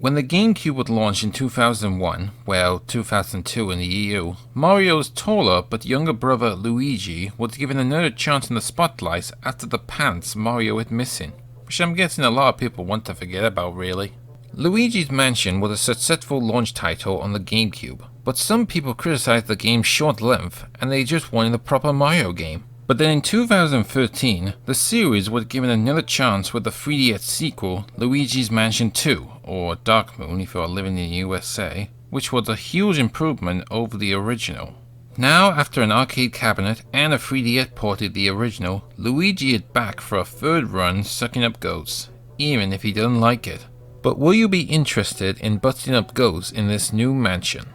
When the GameCube would launch in 2001, well, 2002 in the EU, Mario's taller but younger brother Luigi was given another chance in the spotlight after the pants Mario had missing, which I'm guessing a lot of people want to forget about really. Luigi's Mansion was a successful launch title on the GameCube, but some people criticized the game's short length and they just wanted a proper Mario game. But then in 2013, the series was given another chance with the 3DS sequel, Luigi's Mansion 2, or Dark Moon if you are living in the USA, which was a huge improvement over the original. Now, after an arcade cabinet and a 3DS port of the original, Luigi is back for a third run sucking up ghosts, even if he doesn't like it. But will you be interested in busting up ghosts in this new mansion?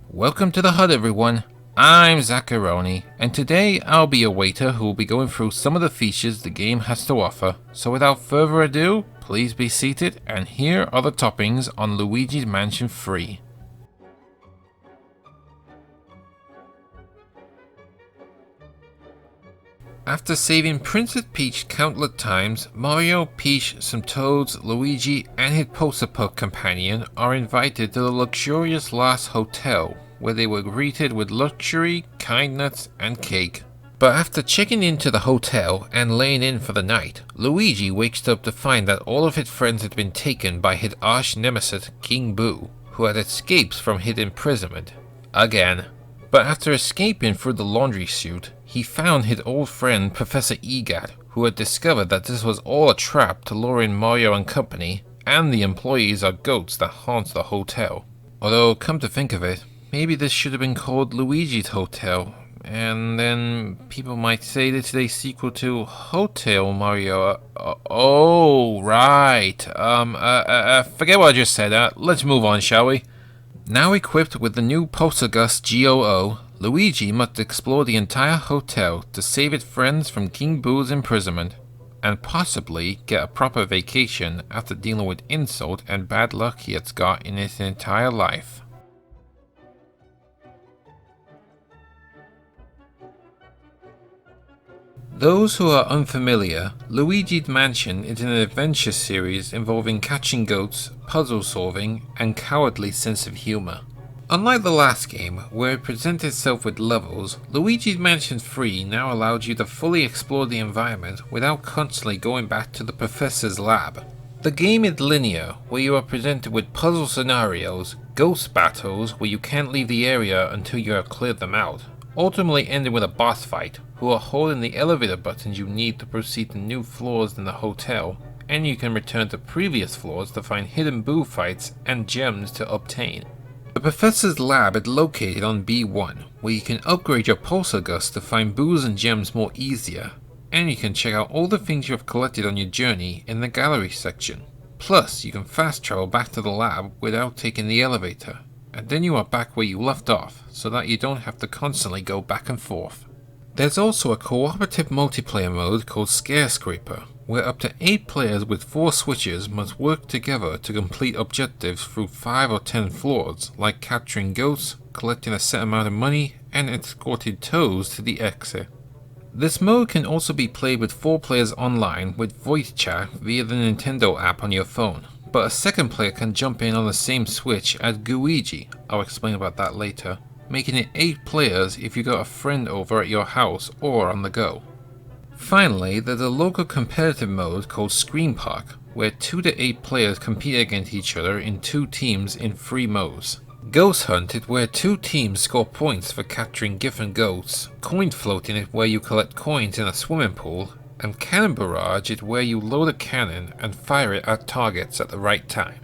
Welcome to the HUD everyone! I'm Zacharoni, and today I'll be a waiter who will be going through some of the features the game has to offer, so without further ado, please be seated and here are the toppings on Luigi's Mansion 3. After saving Princess Peach countless times, Mario, Peach, some Toads, Luigi, and his Poster-Puck companion are invited to the luxurious last hotel, where they were greeted with luxury, kindness, and cake. But after checking into the hotel and laying in for the night, Luigi wakes up to find that all of his friends had been taken by his arch nemesis King Boo, who had escaped from his imprisonment. Again. But after escaping through the laundry chute, he found his old friend Professor Egat, who had discovered that this was all a trap to lure in Mario and company, and the employees are ghosts that haunt the hotel. Although, come to think of it, maybe this should have been called Luigi's Hotel, and then people might say this is a sequel to Hotel Mario. Oh, right. Forget what I just said. Let's move on, shall we? Now equipped with the new Poltergust GOO, Luigi must explore the entire hotel to save his friends from King Boo's imprisonment, and possibly get a proper vacation after dealing with insult and bad luck he has got in his entire life. Those who are unfamiliar, Luigi's Mansion is an adventure series involving catching ghosts, puzzle solving, and cowardly sense of humor. Unlike the last game, where it presented itself with levels, Luigi's Mansion 3 now allows you to fully explore the environment without constantly going back to the professor's lab. The game is linear, where you are presented with puzzle scenarios, ghost battles where you can't leave the area until you have cleared them out, ultimately ending with a boss fight, who are holding the elevator buttons you need to proceed to new floors in the hotel, and you can return to previous floors to find hidden Boo fights and gems to obtain. The Professor's Lab is located on B1, where you can upgrade your Poltergust to find Boos and gems more easier, and you can check out all the things you have collected on your journey in the gallery section. Plus, you can fast travel back to the lab without taking the elevator, and then you are back where you left off, so that you don't have to constantly go back and forth. There's also a cooperative multiplayer mode called Scarescraper, where up to 8 players with 4 switches must work together to complete objectives through 5 or 10 floors, like capturing ghosts, collecting a set amount of money, and escorting Toads to the exit. This mode can also be played with 4 players online with voice chat via the Nintendo app on your phone, but a second player can jump in on the same switch as Luigi, I'll explain about that later, making it 8 players if you got a friend over at your house or on the go. Finally, there's a local competitive mode called Scream Park, where 2 to 8 players compete against each other in 2 teams in 3 modes. Ghost Hunt is where 2 teams score points for capturing different ghosts, Coin Floating is where you collect coins in a swimming pool, and Cannon Barrage is where you load a cannon and fire it at targets at the right time.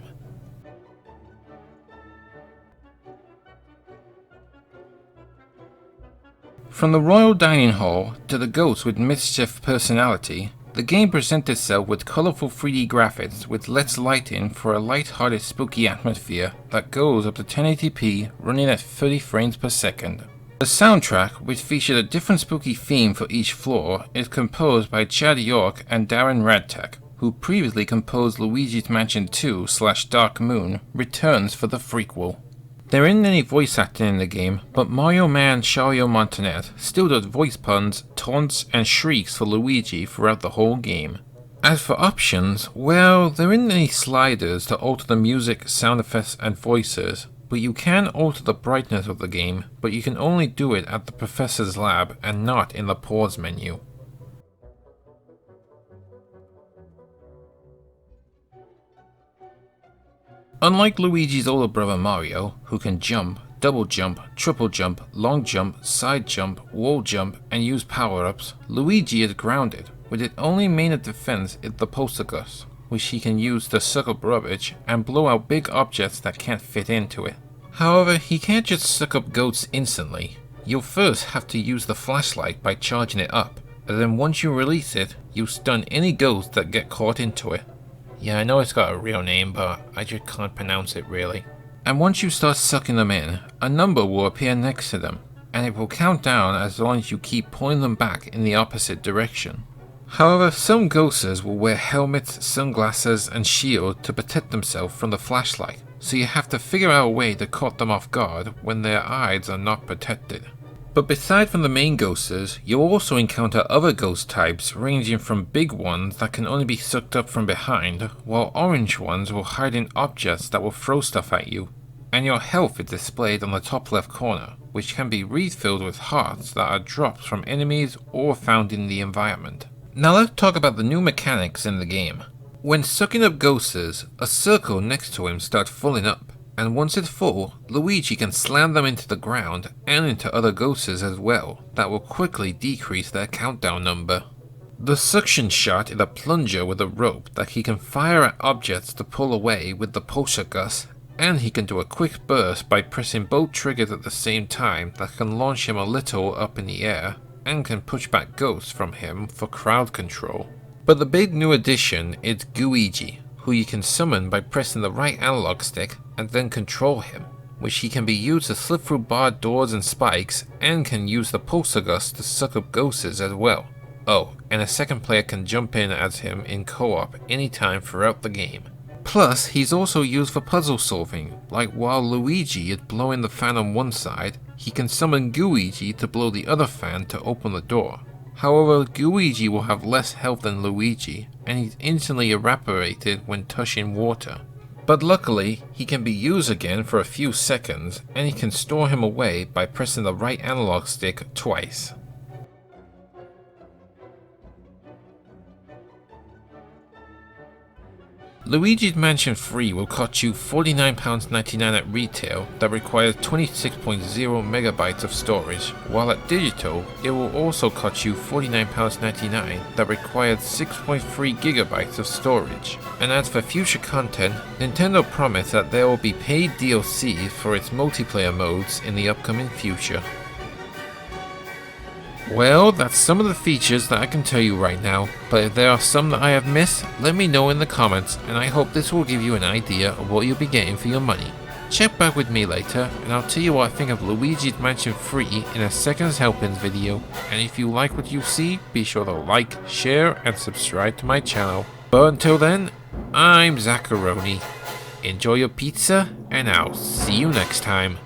From the Royal Dining Hall to the ghosts with mischief personality, the game presents itself with colourful 3D graphics with less lighting for a light-hearted spooky atmosphere that goes up to 1080p running at 30 frames per second. The soundtrack, which featured a different spooky theme for each floor, is composed by Chad York and Darren Radtech, who previously composed Luigi's Mansion 2/Dark Moon, returns for the prequel. There isn't any voice acting in the game, but Mario Man Shario Montanet still does voice puns, taunts, and shrieks for Luigi throughout the whole game. As for options, well, there aren't any sliders to alter the music, sound effects, and voices, but you can alter the brightness of the game, but you can only do it at the professor's lab and not in the pause menu. Unlike Luigi's older brother Mario, who can jump, double jump, triple jump, long jump, side jump, wall jump, and use power-ups, Luigi is grounded, with its only main defense is the Poltergust, which he can use to suck up rubbish and blow out big objects that can't fit into it. However, he can't just suck up goats instantly. You'll first have to use the flashlight by charging it up, and then once you release it, you'll stun any ghosts that get caught into it. Yeah, I know it's got a real name, but I just can't pronounce it really. And once you start sucking them in, a number will appear next to them, and it will count down as long as you keep pulling them back in the opposite direction. However, some ghosts will wear helmets, sunglasses, and shield to protect themselves from the flashlight, so you have to figure out a way to caught them off guard when their eyes are not protected. But beside from the main ghosts, you'll also encounter other ghost types ranging from big ones that can only be sucked up from behind, while orange ones will hide in objects that will throw stuff at you. And your health is displayed on the top left corner, which can be refilled with hearts that are dropped from enemies or found in the environment. Now let's talk about the new mechanics in the game. When sucking up ghosts, a circle next to him starts filling up, and once it's full, Luigi can slam them into the ground and into other ghosts as well, that will quickly decrease their countdown number. The suction shot is a plunger with a rope that he can fire at objects to pull away with the Poltergust, and he can do a quick burst by pressing both triggers at the same time that can launch him a little up in the air, and can push back ghosts from him for crowd control. But the big new addition is Luigi, who you can summon by pressing the right analog stick and then control him, which he can be used to slip through barred doors and spikes, and can use the Poltergust to suck up ghosts as well. Oh, and a second player can jump in as him in co-op anytime throughout the game. Plus, he's also used for puzzle solving, like while Luigi is blowing the fan on one side, he can summon Luigi to blow the other fan to open the door. However, Luigi will have less health than Luigi, and he's instantly evaporated when touching water. But luckily, he can be used again for a few seconds, and you can store him away by pressing the right analog stick twice. Luigi's Mansion 3 will cost you £49.99 at retail that requires 26.0 megabytes of storage, while at digital it will also cost you £49.99 that requires 6.3 gigabytes of storage. And as for future content, Nintendo promised that there will be paid DLC for its multiplayer modes in the upcoming future. Well, that's some of the features that I can tell you right now, but if there are some that I have missed, let me know in the comments, and I hope this will give you an idea of what you'll be getting for your money. Check back with me later, and I'll tell you what I think of Luigi's Mansion 3 in a Seconds Helpings video, and if you like what you see, be sure to like, share, and subscribe to my channel. But until then, I'm Zacharoni. Enjoy your pizza, and I'll see you next time.